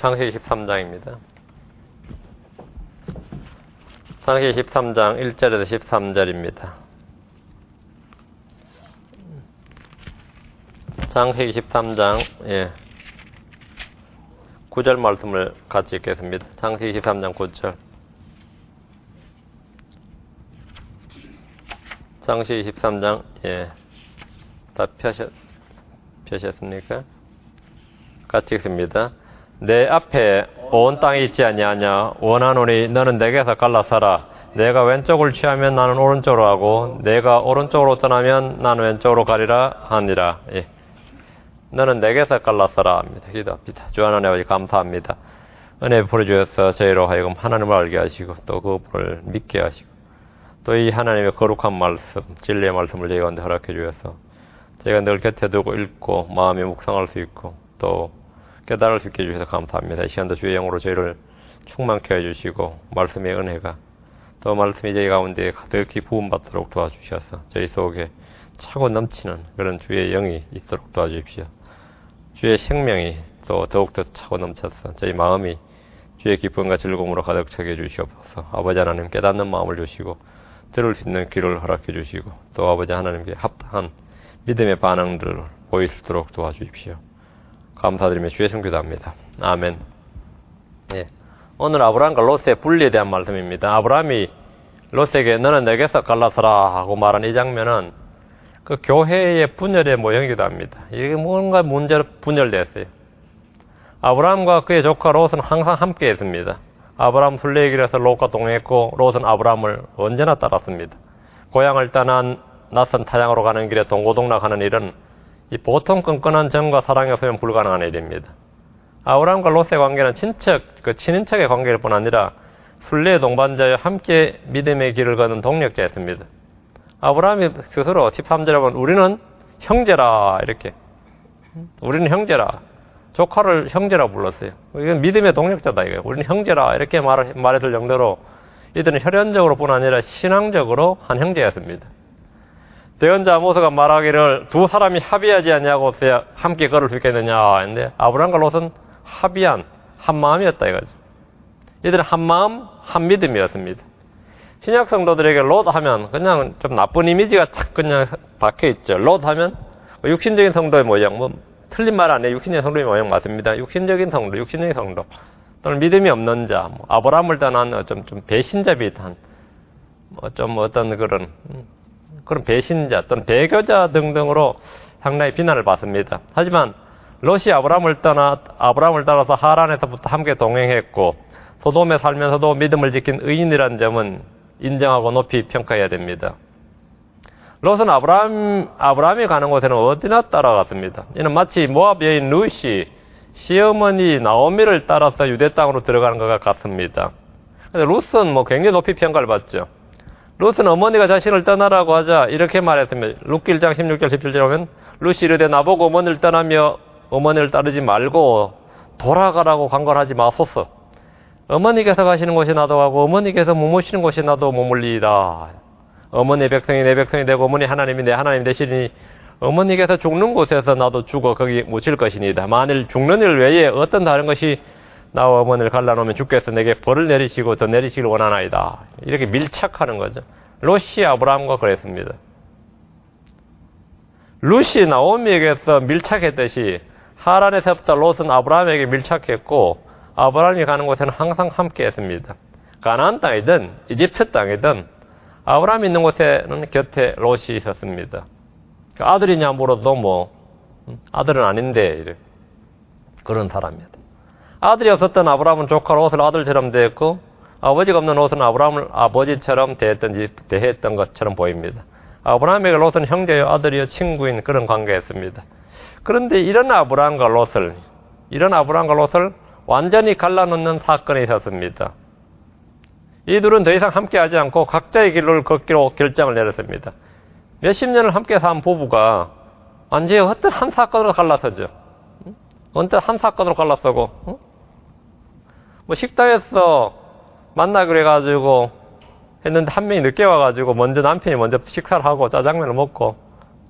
창세기 13장입니다. 창세기 13장 1절에서 13절입니다. 창세기 13장 9절 말씀을 같이 읽겠습니다. 창세기 13장 9절. 창세기 13장 다 펴셨습니까? 같이 읽습니다. 내 앞에 온 땅이 있지 아니하냐. 원하노니 너는 내게서 갈라서라. 내가 왼쪽을 취하면 나는 오른쪽으로 하고 내가 오른쪽으로 떠나면 나는 왼쪽으로 가리라 하니라. 너는 내게서 갈라서라 합니다. 기도합니다. 주 하나님 아버지 감사합니다. 은혜 부어주셔서 저희로 하여금 하나님을 알게 하시고 또 그분을 믿게 하시고 또 이 하나님의 거룩한 말씀, 진리의 말씀을 저희 가운데 허락해 주셔서 저희가 늘 곁에 두고 읽고 마음에 묵상할 수 있고 또 깨달을 수 있게 해주셔서 감사합니다. 이 시간도 주의 영으로 저희를 충만케 해주시고 말씀의 은혜가 또 말씀이 저희 가운데 가득히 부음받도록 도와주셔서 저희 속에 차고 넘치는 그런 주의 영이 있도록 도와주십시오. 주의 생명이 또 더욱더 차고 넘쳐서 저희 마음이 주의 기쁨과 즐거움으로 가득 차게 해주시옵소서. 아버지 하나님 깨닫는 마음을 주시고 들을 수 있는 귀를 허락해 주시고 또 아버지 하나님께 합당한 믿음의 반응들을 보일 수 있도록 도와주십시오. 감사드리며 주의 성기도합니다. 아멘. 오늘 아브라함과 롯의 분리에 대한 말씀입니다. 아브라함이 롯에게 너는 내게서 갈라서라 하고 말한 이 장면은 그 교회의 분열의 모형이기도 합니다. 이게 뭔가 문제로 분열됐어요. 아브라함과 그의 조카 롯은 항상 함께 했습니다. 아브라함 순례의 길에서 롯과 동행했고 롯은 아브라함을 언제나 따랐습니다. 고향을 떠난 낯선 타향으로 가는 길에 동고동락하는 일은 이 보통 끈끈한 정과 사랑이 없으면 불가능한 일입니다. 아브라함과 롯의 관계는 친인척의 관계일 뿐 아니라 순례의 동반자여 함께 믿음의 길을 걷는 동력자였습니다. 아브라함이 스스로 13절에 보면 우리는 형제라 이렇게 우리는 형제라 조카를 형제라 불렀어요. 이건 믿음의 동력자다 이거예요. 우리는 형제라 이렇게 말했을 정도로 이들은 혈연적으로 뿐 아니라 신앙적으로 한 형제였습니다. 대언자 아모스가 말하기를 두 사람이 합의하지 않냐고 함께 걸을 수 있겠느냐 했는데 아브라함과 롯은 합의한 한 마음이었다 이거죠. 이들은 한 마음 한 믿음이었습니다. 신약 성도들에게 롯 하면 그냥 좀 나쁜 이미지가 탁 그냥 박혀 있죠. 롯 하면 육신적인 성도의 모형, 틀린 말 안 해요. 육신적인 성도의 모형 맞습니다. 육신적인 성도 또는 믿음이 없는 자, 아브라함을 떠난 좀 배신자 비슷한 좀 어떤 그런 배신자 또는 배교자 등등으로 상당히 비난을 받습니다. 하지만 롯이 아브라함을 따라서 하란에서부터 함께 동행했고 소돔에 살면서도 믿음을 지킨 의인이라는 점은 인정하고 높이 평가해야 됩니다. 롯은 아브라함이 가는 곳에는 어디나 따라갔습니다. 이는 마치 모압 여인 룻이 시어머니 나오미를 따라서 유대 땅으로 들어가는 것과 같습니다. 룻은 굉장히 높이 평가를 받죠. 룻은 어머니가 자신을 떠나라고 하자 이렇게 말했습니다. 룻기 1장 16절 17절에 보면 룻이 이르되 나보고 어머니를 떠나며 어머니를 따르지 말고 돌아가라고 강권하지 마소서. 어머니께서 가시는 곳에 나도 가고 어머니께서 머무시는 곳에 나도 머물리이다. 어머니의 백성이 내 백성이 되고 어머니 하나님이 내 하나님 되시니 어머니께서 죽는 곳에서 나도 죽어 거기 묻힐 것이니이다. 만일 죽는 일 외에 어떤 다른 것이 나와 어머니를 갈라놓으면 주께서 내게 벌을 내리시고 더 내리시길 원하나이다. 이렇게 밀착하는 거죠. 롯이 아브라함과 그랬습니다. 룻이 나오미에게서 밀착했듯이 하란에서부터 롯은 아브라함에게 밀착했고 아브라함이 가는 곳에는 항상 함께 했습니다. 가나안 땅이든 이집트 땅이든 아브라함이 있는 곳에는 곁에 롯이 있었습니다. 아들이냐 물어도 아들은 아닌데 그런 사람이었다. 아들이 없었던 아브라함은 조카 롯을 아들처럼 대했고 아버지가 없는 롯은 아브라함을 아버지처럼 대했던 것처럼 보입니다. 아브라함에게 롯은 형제요 아들이요 친구인 그런 관계였습니다. 그런데 이런 아브라함과 롯을 완전히 갈라놓는 사건이 있었습니다. 이 둘은 더 이상 함께하지 않고 각자의 길을 걷기로 결정을 내렸습니다. 몇십 년을 함께 산 부부가 완전히 어떤 한 사건으로 갈라서죠. 어떤 한 사건으로 갈라서고 식당에서 만나기로 해가지고 했는데 한 명이 늦게 와가지고 남편이 먼저 식사를 하고 짜장면을 먹고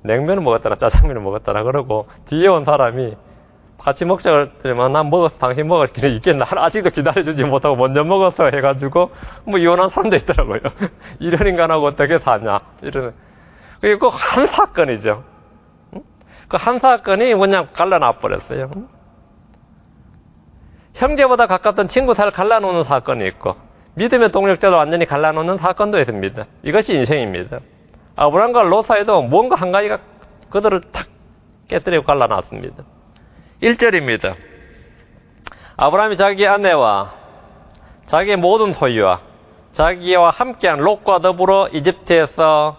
냉면을 먹었다나 짜장면을 먹었다나 그러고 뒤에 온 사람이 같이 먹자 그랬더니만 난 먹어서 당신 먹을 길이 있겠나. 아직도 기다려주지 못하고 먼저 먹어서 해가지고 뭐 이혼한 사람도 있더라고요. 이런 인간하고 어떻게 사냐. 이런. 그게 꼭 한 사건이죠. 그 한 사건이 그냥 갈라놔 버렸어요. 형제보다 가깝던 친구 사이를 갈라놓는 사건이 있고 믿음의 동력자도 완전히 갈라놓는 사건도 있습니다. 이것이 인생입니다. 아브라함과 롯 사이도 뭔가 한 가지가 그들을 탁 깨뜨리고 갈라놨습니다. 1절입니다. 아브라함이 자기 아내와 자기의 모든 소유와 자기와 함께한 롯과 더불어 이집트에서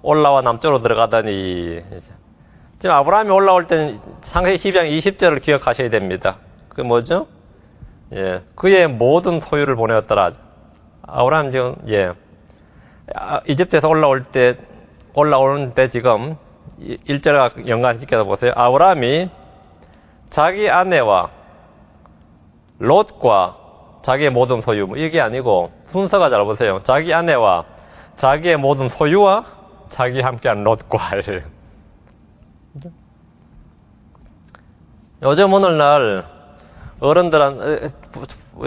올라와 남쪽으로 들어가더니, 지금 아브라함이 올라올 때는 창세기 12장 20절을 기억하셔야 됩니다. 그 뭐죠? 예, 그의 모든 소유를 보내었더라. 아브라함 지금, 예, 이집트에서 올라오는데 지금 1절과 연관시켜서 보세요. 아브라함이 자기 아내와 롯과 자기의 모든 소유, 이게 아니고 순서가 잘 보세요. 자기 아내와 자기의 모든 소유와 자기 함께한 롯과. 요즘 오늘날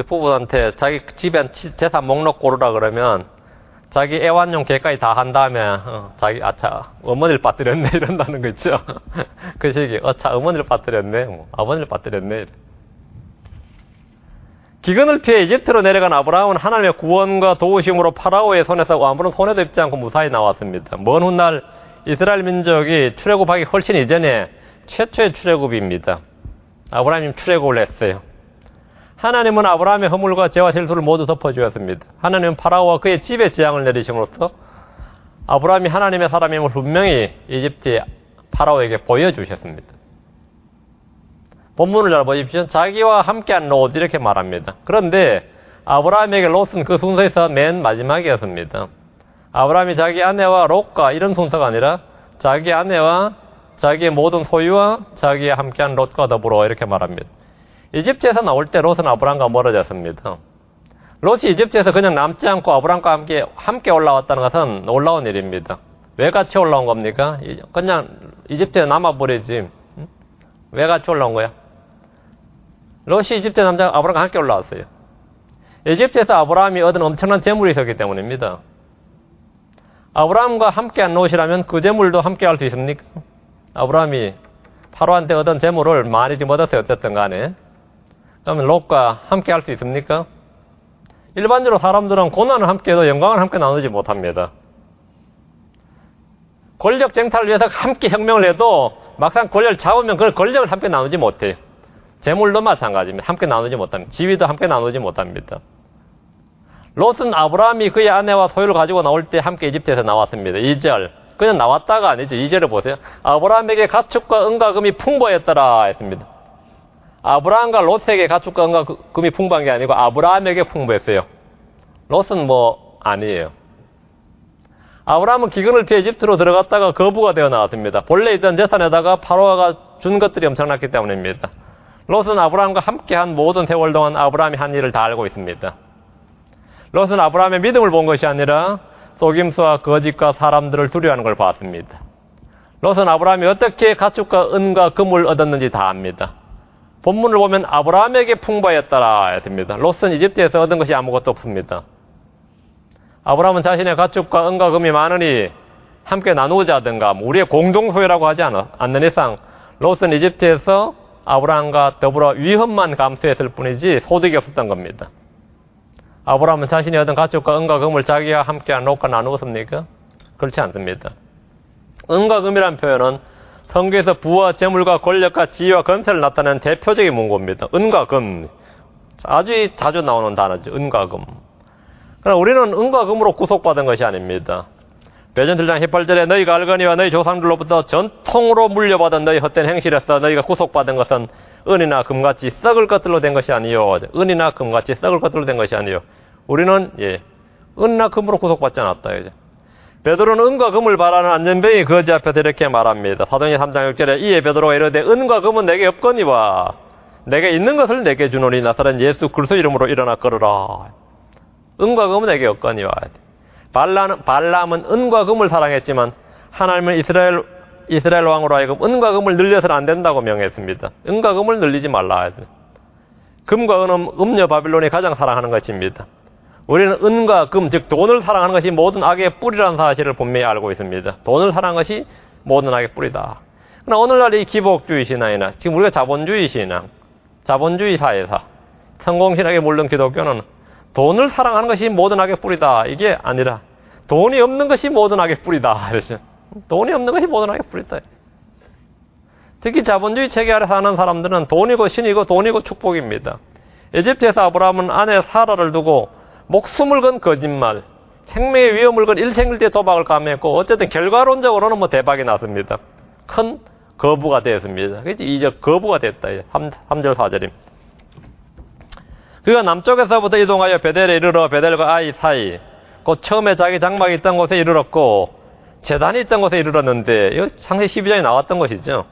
부부한테 자기 집에 재산 목록 고르라 그러면 자기 애완용 개까지 다 한 다음에 자기 어머니를 빠뜨렸네 이런다는 거 있죠. 그 시기 어머니를 빠뜨렸네, 아버지를 빠뜨렸네. 기근을 피해 이집트로 내려간 아브라함은 하나님의 구원과 도우심으로 파라오의 손에서 아무런 손해도 입지 않고 무사히 나왔습니다. 먼 훗날 이스라엘 민족이 출애굽하기 훨씬 이전에 최초의 출애굽입니다. 아브라함이 출애굽을 했어요. 하나님은 아브라함의 허물과 죄와 실수를 모두 덮어주었습니다. 하나님은 파라오와 그의 집에 재앙을 내리심으로써 아브라함이 하나님의 사람임을 분명히 이집트의 파라오에게 보여주셨습니다. 본문을 잘 보십시오. 자기와 함께한 롯 이렇게 말합니다. 그런데 아브라함에게 롯은 그 순서에서 맨 마지막이었습니다. 아브라함이 자기 아내와 롯과 이런 순서가 아니라 자기 아내와 자기의 모든 소유와 자기의 함께한 롯과 더불어 이렇게 말합니다. 이집트에서 나올 때 롯은 아브라함과 멀어졌습니다. 롯이 이집트에서 그냥 남지 않고 아브라함과 함께 올라왔다는 것은 놀라운 일입니다. 왜 같이 올라온 겁니까? 그냥 이집트에 남아버리지. 왜 같이 올라온 거야? 롯이 이집트 남자 아브라함과 함께 올라왔어요. 이집트에서 아브라함이 얻은 엄청난 재물이 있었기 때문입니다. 아브라함과 함께한 롯이라면 그 재물도 함께할 수 있습니까? 아브라함이 파로한테 얻은 재물을 많이 좀 얻었어요. 어쨌든 간에. 그러면 롯과 함께할 수 있습니까? 일반적으로 사람들은 고난을 함께해도 영광을 함께 나누지 못합니다. 권력 쟁탈을 위해서 함께 혁명을 해도 막상 권력을 잡으면 그 권력을 함께 나누지 못해요. 재물도 마찬가지입니다. 함께 나누지 못합니다. 지위도 함께 나누지 못합니다. 롯은 아브라함이 그의 아내와 소유를 가지고 나올 때 함께 이집트에서 나왔습니다. 2절. 그냥 나왔다가 아니죠. 2절을 보세요. 아브라함에게 가축과 은과 금이 풍부했더라 했습니다. 아브라함과 롯에게 가축과 은과 금이 풍부한 게 아니고 아브라함에게 풍부했어요. 롯은 뭐 아니에요. 아브라함은 기근을 피해 이집트로 들어갔다가 거부가 되어 나왔습니다. 본래 있던 재산에다가 파로가 준 것들이 엄청났기 때문입니다. 롯은 아브라함과 함께한 모든 세월 동안 아브라함이 한 일을 다 알고 있습니다. 롯은 아브라함의 믿음을 본 것이 아니라 속임수와 거짓과 사람들을 두려워하는 걸 봤습니다. 롯은 아브라함이 어떻게 가축과 은과 금을 얻었는지 다 압니다. 본문을 보면 아브라함에게 풍부하였더라 했습니다. 롯은 이집트에서 얻은 것이 아무것도 없습니다. 아브라함은 자신의 가축과 은과 금이 많으니 함께 나누자 하든가 우리의 공동소유라고 하지 않는 이상 롯은 이집트에서 아브라함과 더불어 위험만 감수했을 뿐이지 소득이 없었던 겁니다. 아브라함은 자신이 얻은 가축과 은과 금을 자기와 함께한 롯과 나누었습니까? 그렇지 않습니다. 은과 금이라는 표현은 성경에서 부와 재물과 권력과 지위와 권세를 나타내는 대표적인 문구입니다. 은과 금. 아주 자주 나오는 단어죠. 은과 금. 그러나 우리는 은과 금으로 구속받은 것이 아닙니다. 베드로 7장 18절에 너희가 알거니와 너희 조상들로부터 전통으로 물려받은 너희 헛된 행실에서 너희가 구속받은 것은 은이나 금같이 썩을 것들로 된 것이 아니요. 은이나 금같이 썩을 것들로 된 것이 아니요. 우리는 은이나 금으로 구속받지 않았다. 이제. 베드로는 은과 금을 바라는 안전병이 거지 앞에서 이렇게 말합니다. 사도행전 3장 6절에 이에 베드로가 이르되 은과 금은 내게 없거니와 내게 있는 것을 내게 주노니 나사렛 예수 그리스도 이름으로 일어나 걸으라. 은과 금은 내게 없거니와. 발람은 은과 금을 사랑했지만 하나님은 이스라엘 이스라엘 왕으로 하여금 은과 금을 늘려서는 안 된다고 명했습니다. 은과 금을 늘리지 말라. 금과 은은 음녀 바빌론이 가장 사랑하는 것입니다. 우리는 은과 금, 즉 돈을 사랑하는 것이 모든 악의 뿌리라는 사실을 분명히 알고 있습니다. 돈을 사랑하는 것이 모든 악의 뿌리다. 그러나 오늘날 이 기복주의 신앙이나 지금 우리가 자본주의 신앙, 자본주의 사회사, 성공신학에 물든 기독교는 돈을 사랑하는 것이 모든 악의 뿌리다. 이게 아니라 돈이 없는 것이 모든 악의 뿌리다. 그렇죠? 돈이 없는 것이 모든 악의 뿌리다. 특히 자본주의 체계 아래 사는 사람들은 돈이고 신이고 돈이고 축복입니다. 에집트에서 아브라함은 아내 사라를 두고 목숨을 건 거짓말, 생명의 위험을 건 일생일대 도박을 감행했고 어쨌든 결과론적으로는 뭐 대박이 났습니다. 큰 거부가 되었습니다. 그렇지? 이적 거부가 됐다. 3절 4절입니다. 그가 남쪽에서부터 이동하여 베델에 이르러 베델과 아이 사이 곧 처음에 자기 장막이 있던 곳에 이르렀고 제단이 있던 곳에 이르렀는데 이거 창세기 12장에 나왔던 것이죠.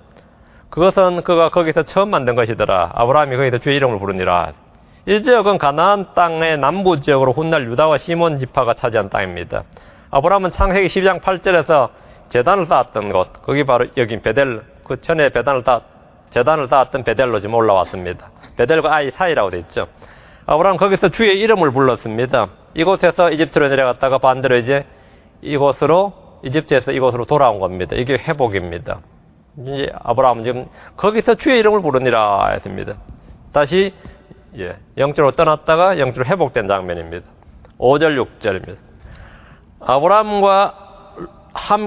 그것은 그가 거기서 처음 만든 것이더라. 아브라함이 거기서 주의 이름을 부르니라. 이 지역은 가나안 땅의 남부 지역으로 훗날 유다와 시몬 지파가 차지한 땅입니다. 아브라함은 창세기 12장 8절에서 제단을 쌓았던 곳, 거기 바로 여기 베델, 그 전에 제단을 쌓았던 베델로 지금 올라왔습니다. 베델과 아이 사이라고 되어 있죠. 아브라함은 거기서 주의 이름을 불렀습니다. 이곳에서 이집트로 내려갔다가 반대로 이제 이집트에서 이곳으로 돌아온 겁니다. 이게 회복입니다. 이제 아브라함은 지금 거기서 주의 이름을 부르니라 했습니다. 다시 영적으로 떠났다가 영적으로 회복된 장면입니다. 5절 6절입니다.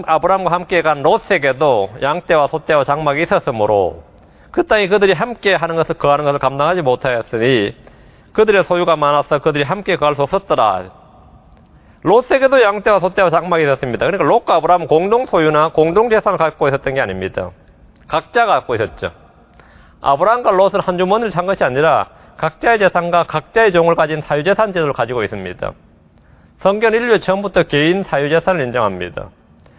아브라함과 함께 간 롯에게도 양떼와 소떼와 장막이 있었으므로 그 땅이 그들이 함께 하는 것을 거하는 것을 감당하지 못하였으니 그들의 소유가 많아서 그들이 함께 거할 수 없었더라. 롯에게도 양떼와 소떼와 장막이 있었습니다. 그러니까 롯과 아브라함은 공동 소유나 공동 재산을 갖고 있었던 게 아닙니다. 각자 갖고 있었죠. 아브라함과 롯은 한 주머니를 찬 것이 아니라 각자의 재산과 각자의 종을 가진 사유재산 제도를 가지고 있습니다. 성경 인류의 처음부터 개인 사유재산을 인정합니다.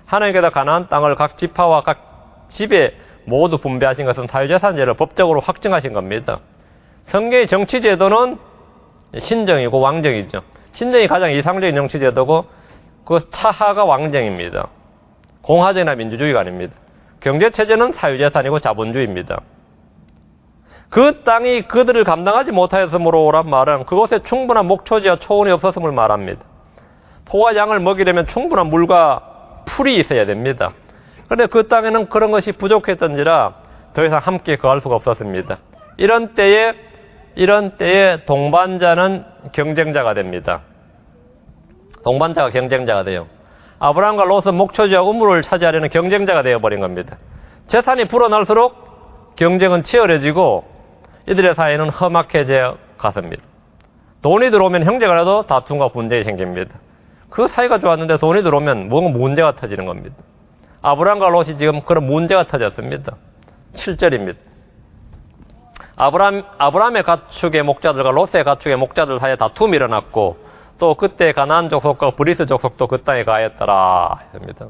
하나님께서 가나안 땅을 각 지파와 각 집에 모두 분배하신 것은 사유재산제를 법적으로 확정하신 겁니다. 성경의 정치제도는 신정이고 왕정이죠. 신정이 가장 이상적인 정치제도고 그 차하가 왕정입니다. 공화정이나 민주주의가 아닙니다. 경제체제는 사유재산이고 자본주의입니다. 그 땅이 그들을 감당하지 못하였으므로란 말은 그곳에 충분한 목초지와 초원이 없었음을 말합니다. 소와 양을 먹이려면 충분한 물과 풀이 있어야 됩니다. 그런데 그 땅에는 그런 것이 부족했던지라 더 이상 함께 거할 수가 없었습니다. 이런 때에 동반자는 경쟁자가 됩니다. 동반자가 경쟁자가 돼요. 아브라함과 롯은 목초지와 우물을 차지하려는 경쟁자가 되어버린 겁니다. 재산이 불어날수록 경쟁은 치열해지고 이들의 사이는 험악해져 갔습니다. 돈이 들어오면 형제간에도 다툼과 분쟁이 생깁니다. 그 사이가 좋았는데 돈이 들어오면 뭔가 문제가 터지는 겁니다. 아브라함과 롯이 지금 그런 문제가 터졌습니다. 7절입니다. 아브라함의 가축의 목자들과 롯의 가축의 목자들 사이에 다툼이 일어났고 또 그때 가나안 족속과 브리스 족속도 그 땅에 가했더라 했습니다.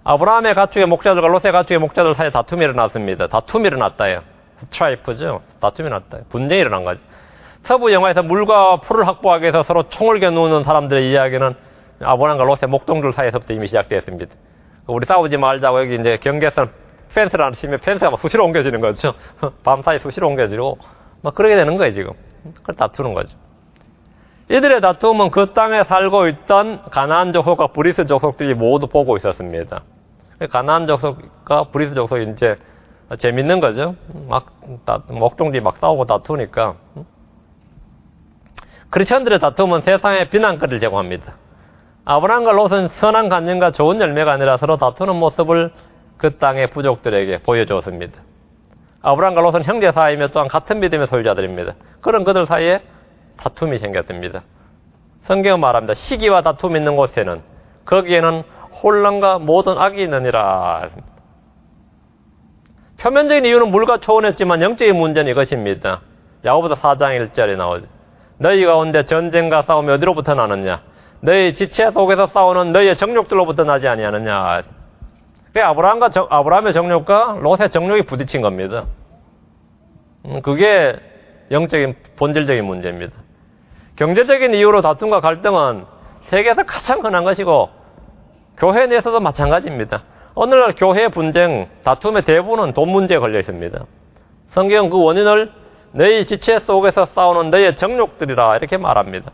아브라함의 가축의 목자들과 롯의 가축의 목자들 사이에 다툼이 일어났습니다. 다툼이 일어났다요. 스트라이프죠. 다툼이 일어났다. 분쟁이 일어난 거죠. 서부 영화에서 물과 풀을 확보하기 위해서 서로 총을 겨누는 사람들의 이야기는 아브라함과 롯의 목동들 사이에서부터 이미 시작되었습니다. 우리 싸우지 말자고 여기 이제 경계선 펜스를 안 치면 펜스가 막 수시로 옮겨지는 거죠. 밤사이 수시로 옮겨지고 막 그러게 되는 거예요 지금. 그걸 다투는 거죠. 이들의 다툼은 그 땅에 살고 있던 가나안 족속과 브리스 족속들이 모두 보고 있었습니다. 가나안 족속과 브리스 족속이 이제 재밌는 거죠. 막 목동들이 막 싸우고 다투니까. 크리스천들의 다툼은 세상에 비난거리를 제공합니다. 아브라함과 롯은 선한 간증과 좋은 열매가 아니라 서로 다투는 모습을 그 땅의 부족들에게 보여주었습니다. 아브라함과 롯은 형제 사이며 또한 같은 믿음의 소유자들입니다. 그런 그들 사이에 다툼이 생겼습니다. 성경은 말합니다. 시기와 다툼이 있는 곳에는 거기에는 혼란과 모든 악이 있느니라. 표면적인 이유는 물과 초원했지만 영적인 문제는 이것입니다. 야고보서 4장 1절에 나오죠. 너희 가운데 전쟁과 싸움이 어디로부터 나느냐? 너희 지체 속에서 싸우는 너희의 정욕들로부터 나지 아니하느냐? 아브라함의 정욕과 롯의 정욕이 부딪힌 겁니다. 그게 영적인 본질적인 문제입니다. 경제적인 이유로 다툼과 갈등은 세계에서 가장 흔한 것이고 교회 내에서도 마찬가지입니다. 오늘날 교회 분쟁, 다툼의 대부분은 돈 문제에 걸려 있습니다. 성경은 그 원인을 너희 지체 속에서 싸우는 너희의 정욕들이라 이렇게 말합니다.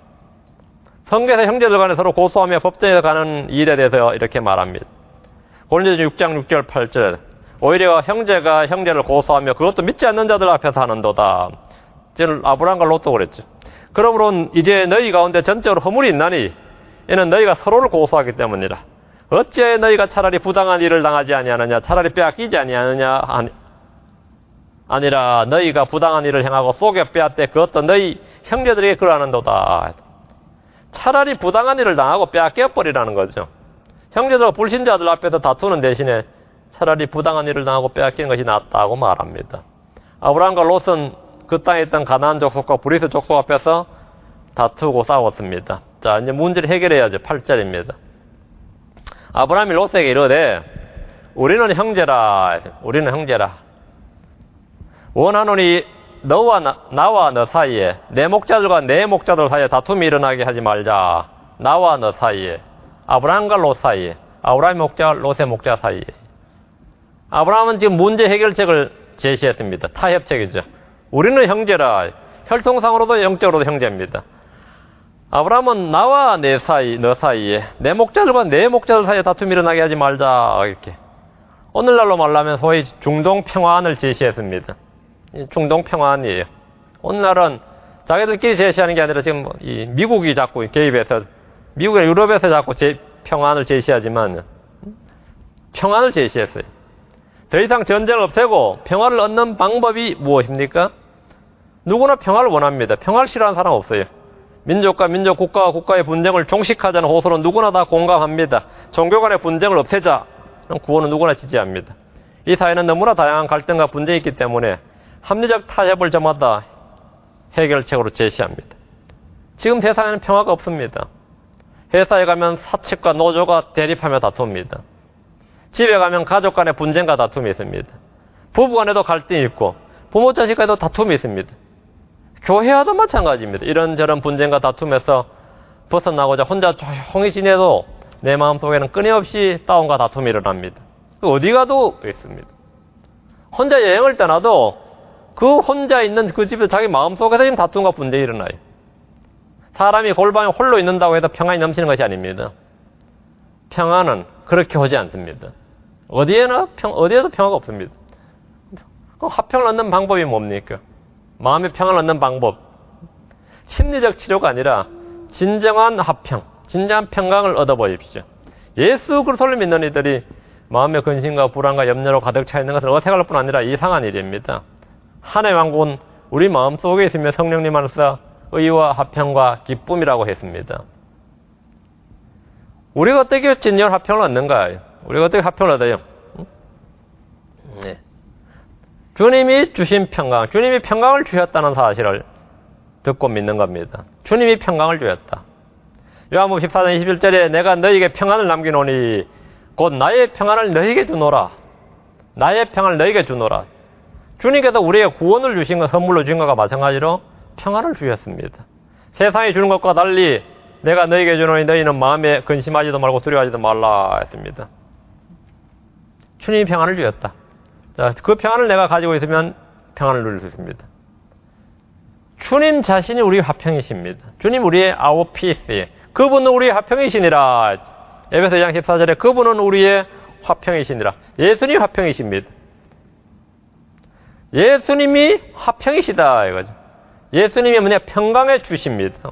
성경에서 형제들 간에 서로 고소하며 법정에서 가는 일에 대해서 이렇게 말합니다. 고린도전서 6장 6절 8절 오히려 형제가 형제를 고소하며 그것도 믿지 않는 자들 앞에서 하는도다. 저는 아브라함과 롯도 그랬죠. 그러므로 이제 너희 가운데 전적으로 허물이 있나니 이는 너희가 서로를 고소하기 때문이라. 어찌하여 너희가 차라리 부당한 일을 당하지 아니하느냐, 차라리 빼앗기지 아니하느냐 아니라 너희가 부당한 일을 행하고 속여 빼앗되 그것도 너희 형제들에게 그러하는도다. 차라리 부당한 일을 당하고 빼앗겨버리라는 거죠. 형제들과 불신자들 앞에서 다투는 대신에 차라리 부당한 일을 당하고 빼앗기는 것이 낫다고 말합니다. 아브라함과 롯은 그 땅에 있던 가나안 족속과 브리스 족속 앞에서 다투고 싸웠습니다. 자, 이제 문제를 해결해야죠. 8절입니다. 아브라함이 롯에게 이르되 우리는 형제라. 우리는 형제라. 원하노니 너와 나와 너 사이에 내 목자들과 내 목자들 사이에 다툼이 일어나게 하지 말자. 나와 너 사이에 아브라함과 롯 사이에 아브라함의 목자와 롯의 목자 사이에. 아브라함은 지금 문제 해결책을 제시했습니다. 타협책이죠. 우리는 형제라. 혈통상으로도 영적으로도 형제입니다. 아브라함은 나와 내 사이, 너 사이에 내 목자들과 내 목자들 사이에 다툼이 일어나게 하지 말자. 이렇게 오늘날로 말하면 소위 중동 평화안을 제시했습니다. 중동 평화안이에요. 오늘날은 자기들끼리 제시하는 게 아니라 지금 이 미국이 자꾸 개입해서 미국이나 유럽에서 자꾸 평화안을 제시하지만 평화를 제시했어요. 더 이상 전쟁을 없애고 평화를 얻는 방법이 무엇입니까? 누구나 평화를 원합니다. 평화를 싫어하는 사람 없어요. 민족과 민족, 국가와 국가의 분쟁을 종식하자는 호소는 누구나 다 공감합니다. 종교 간의 분쟁을 없애자. 구호는 누구나 지지합니다. 이 사회는 너무나 다양한 갈등과 분쟁이 있기 때문에 합리적 타협을 저마다 해결책으로 제시합니다. 지금 세상에는 평화가 없습니다. 회사에 가면 사측과 노조가 대립하며 다툽니다. 집에 가면 가족 간의 분쟁과 다툼이 있습니다. 부부 간에도 갈등이 있고 부모 자식 간에도 다툼이 있습니다. 교회와도 마찬가지입니다. 이런저런 분쟁과 다툼에서 벗어나고자 혼자 조용히 지내도 내 마음속에는 끊임없이 싸움과 다툼이 일어납니다. 어디 가도 있습니다. 혼자 여행을 떠나도 그 혼자 있는 그 집에 자기 마음속에서 지금 다툼과 분쟁이 일어나요. 사람이 골방에 홀로 있는다고 해서 평안이 넘치는 것이 아닙니다. 평안은 그렇게 오지 않습니다. 어디에도 평화가 없습니다. 그럼 화평을 얻는 방법이 뭡니까? 마음의 평안을 얻는 방법. 심리적 치료가 아니라 진정한 화평, 진정한 평강을 얻어보십시오. 예수 그리스도를 믿는 이들이 마음의 근심과 불안과 염려로 가득 차 있는 것은 어색할 뿐 아니라 이상한 일입니다. 하나님의 왕국은 우리 마음속에 있으며 성령님 안에서 의와 화평과 기쁨이라고 했습니다. 우리가 어떻게 진정한 화평을 얻는가요? 우리가 어떻게 화평을 얻어요? 네. 주님이 주신 평강, 주님이 평강을 주셨다는 사실을 듣고 믿는 겁니다. 주님이 평강을 주셨다. 요한복음 14장 21절에 내가 너희에게 평안을 남기노니 곧 나의 평안을 너희에게 주노라. 나의 평안을 너희에게 주노라. 주님께서 우리에게 구원을 주신 것, 선물로 주신 것과 마찬가지로 평안을 주셨습니다. 세상이 주는 것과 달리 내가 너희에게 주노니 너희는 마음에 근심하지도 말고 두려워하지도 말라 했습니다. 주님이 평안을 주셨다. 자, 그 평안을 내가 가지고 있으면 평안을 누릴 수 있습니다. 주님 자신이 우리의 화평이십니다. 주님 우리의 our peace. 그분은 우리의 화평이시니라. 에베소 2장 14절에 그분은 우리의 화평이시니라. 예수님이 화평이십니다. 예수님이 화평이시다 이거죠. 예수님이 뭐냐? 평강의 주십니다.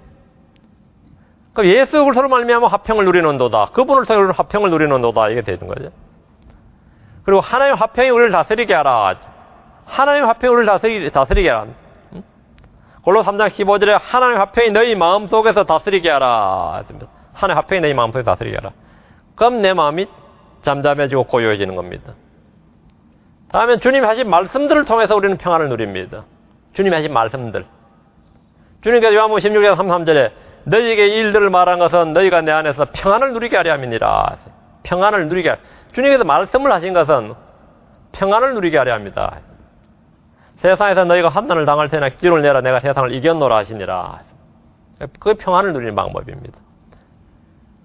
그럼 예수 그리스도로 말미암아 화평을 누리는도다. 그분을 통해 우리는 화평을 누리는도다. 이게 되는 거죠. 그리고 하나님의 화평이 우리를 다스리게 하라. 하나님의 화평이 우리를 다스리게 하라. 골로 3장 15절에 하나님의 화평이 너희 마음속에서 다스리게 하라. 하나님의 화평이 너희 마음속에서 다스리게 하라. 그럼 내 마음이 잠잠해지고 고요해지는 겁니다. 다음엔 주님이 하신 말씀들을 통해서 우리는 평안을 누립니다. 주님이 하신 말씀들. 주님께서 요한복음 16장 33절에 너희에게 이 일들을 말한 것은 너희가 내 안에서 평안을 누리게 하려 함이니라. 평안을 누리게 하려. 주님께서 말씀을 하신 것은 평안을 누리게 하려 합니다. 세상에서 너희가 환난을 당할 테나 기운을 내라 내가 세상을 이겼노라 하시니라. 그게 평안을 누리는 방법입니다.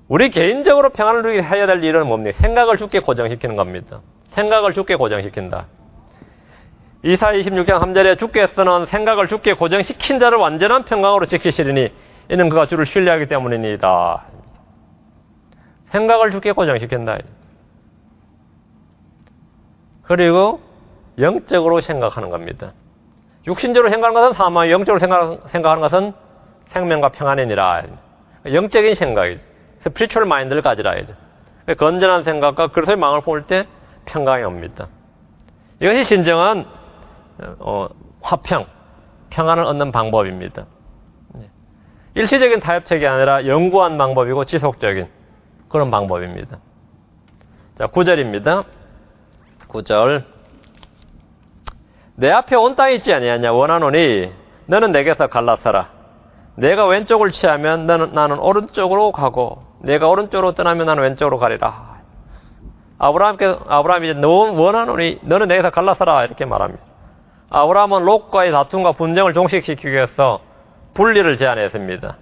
우리 개인적으로 평안을 누리게 해야 될 일은 뭡니까? 생각을 죽게 고정시키는 겁니다. 생각을 죽게 고정시킨다. 이사 26장 3절에 주께서는 생각을 죽게 고정시킨 자를 완전한 평강으로 지키시리니 이는 그가 주를 신뢰하기 때문이니이다. 생각을 죽게 고정시킨다. 그리고 영적으로 생각하는 겁니다. 육신적으로 생각하는 것은 사망, 영적으로 생각하는 것은 생명과 평안이니라. 영적인 생각이죠. 스피리추얼 마인드를 가지라. 건전한 생각과 그리스도의 망을 볼 때 평강이 옵니다. 이것이 진정한 화평, 평안을 얻는 방법입니다. 일시적인 타협책이 아니라 영구한 방법이고 지속적인 그런 방법입니다. 자, 9절입니다. 9절. 내 앞에 온 땅이 있지 아니하냐 원하노니 너는 내게서 갈라서라. 내가 왼쪽을 취하면 나는 오른쪽으로 가고 내가 오른쪽으로 떠나면 나는 왼쪽으로 가리라. 아브라함이 이제 너 원하노니 너는 내게서 갈라서라 이렇게 말합니다. 아브라함은 롯과의 다툼과 분쟁을 종식시키기 위해서 분리를 제안했습니다.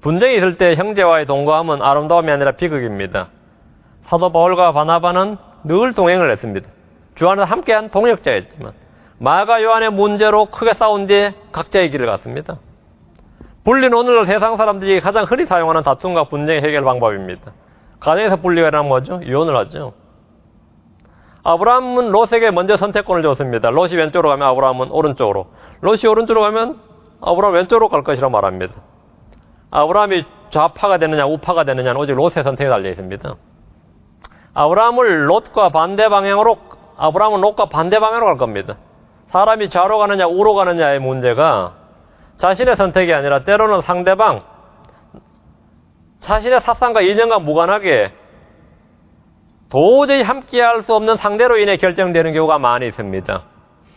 분쟁이 있을 때 형제와의 동거함은 아름다움이 아니라 비극입니다. 사도 바울과 바나바는 늘 동행을 했습니다. 주 안에서 함께한 동역자였지만 마가 요한의 문제로 크게 싸운 뒤에 각자의 길을 갔습니다. 분리는 오늘날 세상 사람들이 가장 흔히 사용하는 다툼과 분쟁의 해결 방법입니다. 가정에서 분리가 일어나면 뭐죠? 이혼을 하죠. 아브라함은 롯에게 먼저 선택권을 줬습니다. 롯이 왼쪽으로 가면 아브라함은 오른쪽으로, 롯이 오른쪽으로 가면 아브라함 왼쪽으로 갈 것이라고 말합니다. 아브라함이 좌파가 되느냐 우파가 되느냐는 오직 롯의 선택에 달려 있습니다. 아브라함은 롯과 반대 방향으로 갈 겁니다. 사람이 좌로 가느냐 우로 가느냐의 문제가 자신의 선택이 아니라 때로는 상대방, 자신의 사상과 이념과 무관하게 도저히 함께할 수 없는 상대로 인해 결정되는 경우가 많이 있습니다.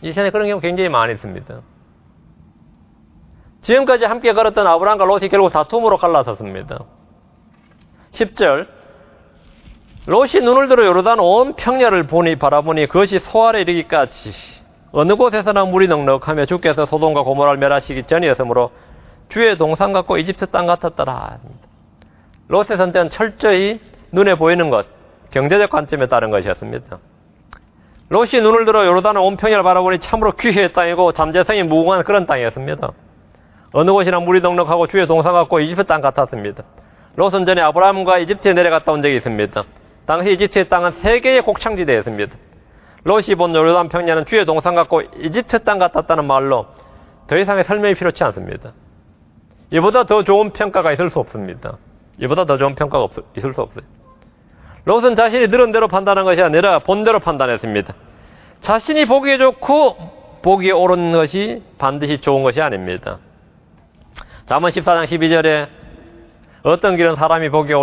이 시간에 그런 경우 굉장히 많이 있습니다. 지금까지 함께 걸었던 아브라함과 롯이 결국 다툼으로 갈라섰습니다. 10절. 롯이 눈을 들어 요르단 온 평야를 바라보니 그것이 소알에 이르기까지 어느 곳에서나 물이 넉넉하며 주께서 소돔과 고모라를 멸하시기 전이었으므로 주의 동산 같고 이집트 땅 같았더라. 롯의 선택은 철저히 눈에 보이는 것, 경제적 관점에 따른 것이었습니다. 롯이 눈을 들어 요르단의 온 평야를 바라보니 참으로 귀의 땅이고 잠재성이 무궁한 그런 땅이었습니다. 어느 곳이나 물이 넉넉하고 주의 동산 같고 이집트 땅 같았습니다. 롯은 전에 아브라함과 이집트에 내려갔다 온 적이 있습니다. 당시 이집트의 땅은 세 개의 곡창지대였습니다. 롯이 본 요르단 평야는 주의 동산 같고 이집트 땅 같았다는 말로 더 이상의 설명이 필요치 않습니다. 이보다 더 좋은 평가가 있을 수 없습니다. 이보다 더 좋은 평가가 있을 수 없어요. 롯은 자신이 들은 대로 판단한 것이 아니라 본대로 판단했습니다. 자신이 보기에 좋고 보기에 옳은 것이 반드시 좋은 것이 아닙니다. 잠언 14장 12절에 어떤 길은 사람이 보기에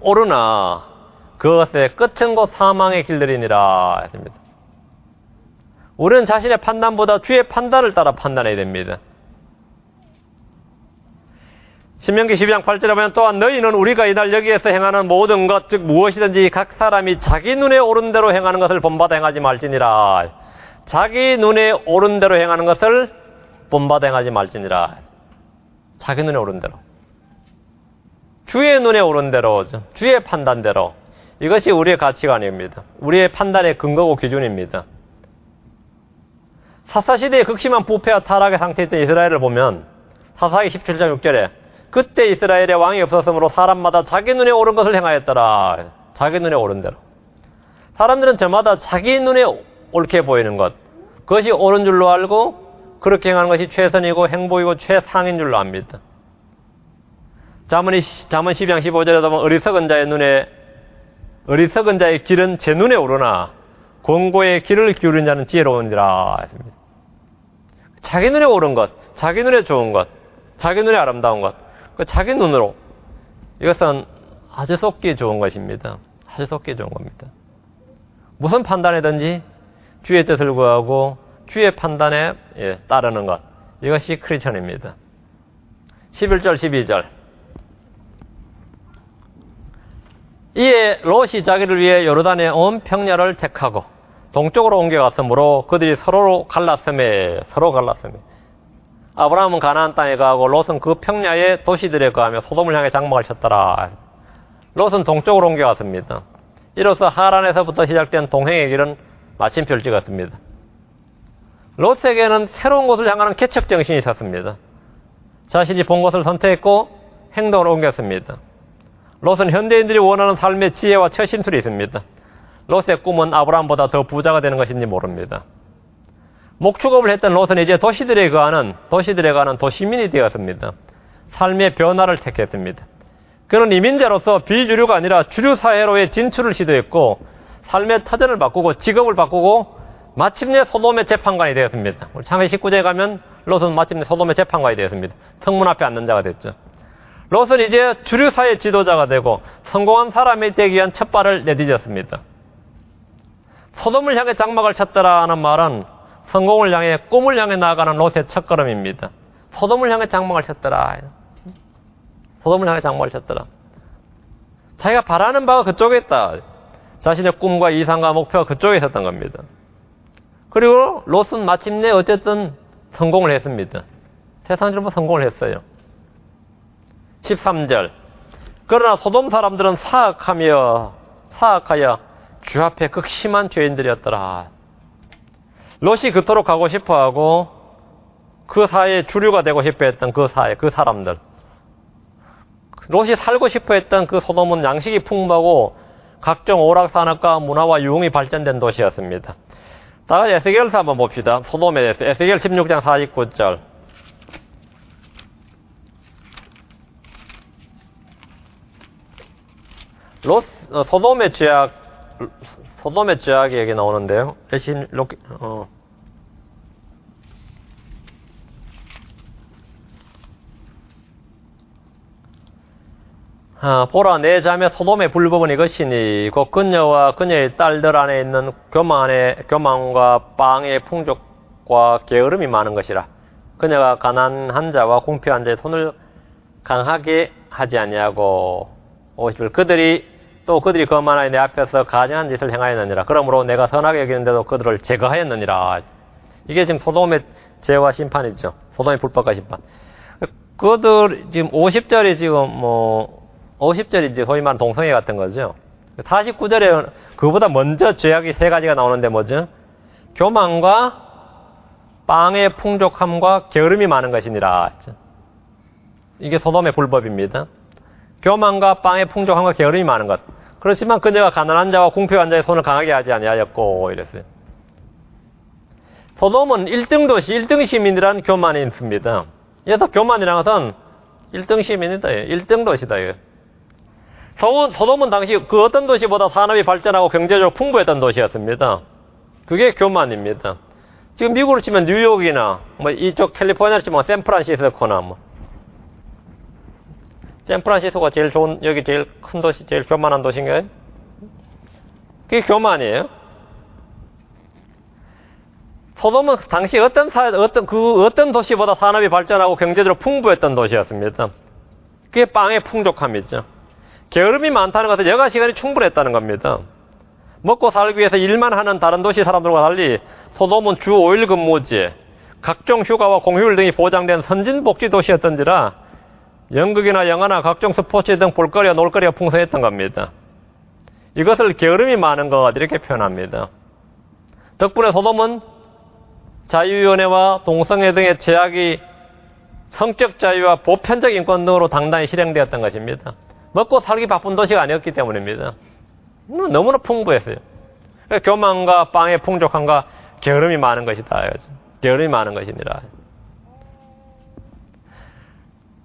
옳으나 그것의 끝은 곧 사망의 길들이니라 했습니다. 우리는 자신의 판단보다 주의 판단을 따라 판단해야 됩니다. 신명기 12장 8절에 보면 또한 너희는 우리가 이날 여기에서 행하는 모든 것 즉 무엇이든지 각 사람이 자기 눈에 옳은 대로 행하는 것을 본받아 행하지 말지니라. 자기 눈에 옳은 대로 행하는 것을 본받아 행하지 말지니라. 자기 눈에 옳은 대로, 주의 눈에 옳은 대로, 주의 판단대로. 이것이 우리의 가치관입니다. 우리의 판단의 근거고 기준입니다. 사사시대의 극심한 부패와 타락의 상태였던 이스라엘을 보면 사사기 17장 6절에 그때 이스라엘에 왕이 없었으므로 사람마다 자기 눈에 옳은 것을 행하였더라. 자기 눈에 옳은 대로. 사람들은 저마다 자기 눈에 옳게 보이는 것, 그것이 옳은 줄로 알고 그렇게 행하는 것이 최선이고 행복이고 최상인 줄로 압니다. 잠언 12장 15절에 보면 어리석은 자의 길은 제 눈에 오르나 권고의 길을 기울인 자는 지혜로우니라 했습니다. 자기 눈에 옳은 것, 자기 눈에 좋은 것, 자기 눈에 아름다운 것, 자기 눈으로, 이것은 아주 속기 좋은 것입니다. 아주 속기 좋은 겁니다. 무슨 판단이든지 주의 뜻을 구하고 주의 판단에 따르는 것, 이것이 크리스천입니다. 11절 12절. 이에 롯이 자기를 위해 요르단의 온 평야를 택하고 동쪽으로 옮겨갔으므로 그들이 서로 갈랐음에. 아브라함은 가나안 땅에 가고 롯은 그 평야의 도시들에 거하며 소돔을 향해 장막을 쳤더라. 롯은 동쪽으로 옮겨갔습니다. 이로써 하란에서부터 시작된 동행의 길은 마침표를 찍었습니다. 롯에게는 새로운 곳을 향하는 개척정신이 있었습니다. 자신이 본 곳을 선택했고 행동을 옮겼습니다. 롯은 현대인들이 원하는 삶의 지혜와 처신술이 있습니다. 롯의 꿈은 아브라함보다 더 부자가 되는 것인지 모릅니다. 목축업을 했던 롯은 이제 도시들에 가는 도시민이 되었습니다. 삶의 변화를 택했습니다. 그는 이민자로서 비주류가 아니라 주류 사회로의 진출을 시도했고 삶의 터전을 바꾸고 직업을 바꾸고 마침내 소돔의 재판관이 되었습니다. 창세기 19장에 가면 롯은 마침내 소돔의 재판관이 되었습니다. 성문 앞에 앉는 자가 됐죠. 롯은 이제 주류 사회 지도자가 되고 성공한 사람이 되기 위한 첫 발을 내디뎠습니다. 소돔을 향해 장막을 쳤더라는 말은 성공을 향해 꿈을 향해 나아가는 롯의 첫걸음입니다. 소돔을 향해 장막을 쳤더라. 소돔을 향해 장막을 쳤더라. 자기가 바라는 바가 그쪽에 있다. 자신의 꿈과 이상과 목표가 그쪽에 있었던 겁니다. 그리고 롯은 마침내 어쨌든 성공을 했습니다. 세상적으로 성공을 했어요. 13절. 그러나 소돔 사람들은 사악하여 주 앞에 극심한 죄인들이었더라. 롯이 그토록 가고 싶어하고 그 사회의 주류가 되고 싶어했던 그 사람들. 롯이 살고 싶어했던 그 소돔은 양식이 풍부하고 각종 오락산업과 문화와 유흥이 발전된 도시였습니다. 다같이 에스겔서 한번 봅시다. 소돔에 대해서 에스겔 16장 49절. 소돔의 죄악이 여기 나오는데요. 보라 내 자매 소돔의 불법은 이것이니 곧 그녀와 그녀의 딸들 안에 있는 교만과 빵의 풍족과 게으름이 많은 것이라. 그녀가 가난한 자와 궁핍한 자의 손을 강하게 하지 아니하고 50절 그들이 거만하여 내 앞에서 가증한 짓을 행하였느니라. 그러므로 내가 선하게 여기는데도 그들을 제거하였느니라. 이게 지금 소돔의 죄와 심판이죠. 소돔의 불법과 심판. 그들 지금 50절이 지금 50절이 이제 소위 말하는 동성애 같은 거죠. 49절에 그보다 먼저 죄악이 세 가지가 나오는데 뭐죠? 교만과 빵의 풍족함과 게으름이 많은 것이니라. 이게 소돔의 불법입니다. 교만과 빵의 풍족함과 게으름이 많은 것. 그렇지만 그녀가 가난한 자와 궁핍한 자의 손을 강하게 하지 아니하였고 이랬어요. 소돔은 1등 도시, 1등 시민이라는 교만이 있습니다. 그래서 교만이라는 것은 1등 시민이다. 1등 도시다. 소돔은 당시 그 어떤 도시보다 산업이 발전하고 경제적으로 풍부했던 도시였습니다. 그게 교만입니다. 지금 미국으로 치면 뉴욕이나 이쪽 캘리포니아로 치면 샌프란시스코나 샌프란시스코가 제일 좋은, 여기 제일 큰 도시, 제일 교만한 도시인가요? 그게 교만이에요. 소돔은 당시 어떤 도시보다 산업이 발전하고 경제적으로 풍부했던 도시였습니다. 그게 빵의 풍족함이죠. 게으름이 많다는 것은 여가 시간이 충분했다는 겁니다. 먹고 살기 위해서 일만 하는 다른 도시 사람들과 달리 소돔은 주 5일 근무제, 각종 휴가와 공휴일 등이 보장된 선진복지 도시였던지라 연극이나 영화나 각종 스포츠 등 볼거리와 놀거리가 풍성했던 겁니다. 이것을 게으름이 많은 것 이렇게 표현합니다. 덕분에 소돔은 자유위원회와 동성애 등의 제약이 성적 자유와 보편적 인권 등으로 당당히 실행되었던 것입니다. 먹고 살기 바쁜 도시가 아니었기 때문입니다. 너무나 풍부했어요. 교만과 빵의 풍족함과 게으름이 많은 것이다. 게으름이 많은 것이니라.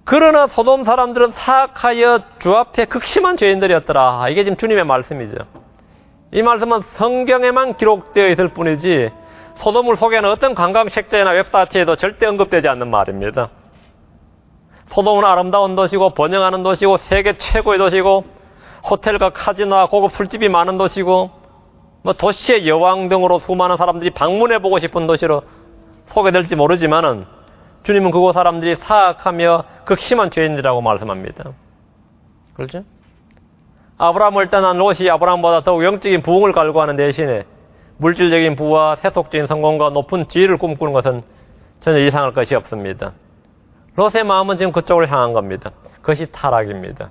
그러나 소돔 사람들은 사악하여 주 앞에 극심한 죄인들이었더라. 이게 지금 주님의 말씀이죠. 이 말씀은 성경에만 기록되어 있을 뿐이지 소돔을 소개하는 어떤 관광 책자나 웹사이트에도 절대 언급되지 않는 말입니다. 소돔은 아름다운 도시고 번영하는 도시고 세계 최고의 도시고 호텔과 카지노와 고급 술집이 많은 도시고 도시의 여왕 등으로 수많은 사람들이 방문해보고 싶은 도시로 소개될지 모르지만은 주님은 그곳 사람들이 사악하며 극심한 죄인들이라고 말씀합니다. 그렇죠? 아브라함을 떠난 롯이 아브라함보다 더욱 영적인 부흥을 갈구하는 대신에 물질적인 부와 세속적인 성공과 높은 지위를 꿈꾸는 것은 전혀 이상할 것이 없습니다. 롯의 마음은 지금 그쪽으로 향한 겁니다. 그것이 타락입니다.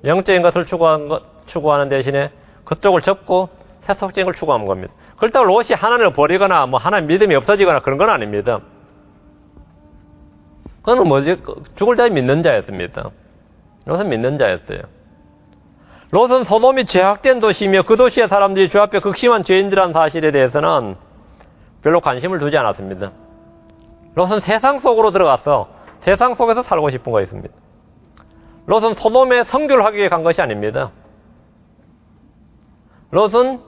영적인 것을 추구하는 대신에 그쪽을 접고 세속적인 걸 추구하는 겁니다. 그렇다고 롯이 하나님을 버리거나 뭐 하나님 믿음이 없어지거나 그런 건 아닙니다. 그는 뭐지? 죽을 자에 믿는 자였습니다. 롯은 믿는 자였어요. 롯은 소돔이 죄악된 도시이며 그 도시의 사람들이 주 앞에 극심한 죄인들이라는 사실에 대해서는 별로 관심을 두지 않았습니다. 롯은 세상 속으로 들어가서 세상 속에서 살고 싶은 거였습니다. 롯은 소돔에 선교를 하기 위해 간 것이 아닙니다. 롯은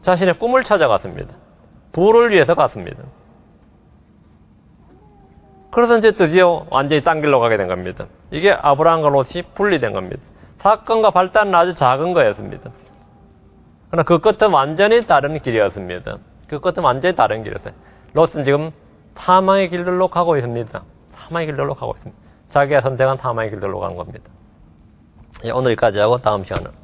자신의 꿈을 찾아갔습니다. 부를 위해서 갔습니다. 그래서 이제 드디어 완전히 딴 길로 가게 된 겁니다. 이게 아브라함과 롯이 분리된 겁니다. 사건과 발단은 아주 작은 거였습니다. 그러나 그 끝은 완전히 다른 길이었습니다. 그 끝은 완전히 다른 길이었어요. 롯은 지금 사망의 길들로 가고 있습니다. 사망의 길들로 가고 있습니다. 자기가 선택한 사망의 길들로 간 겁니다. 오늘 여기까지 하고 다음 시간은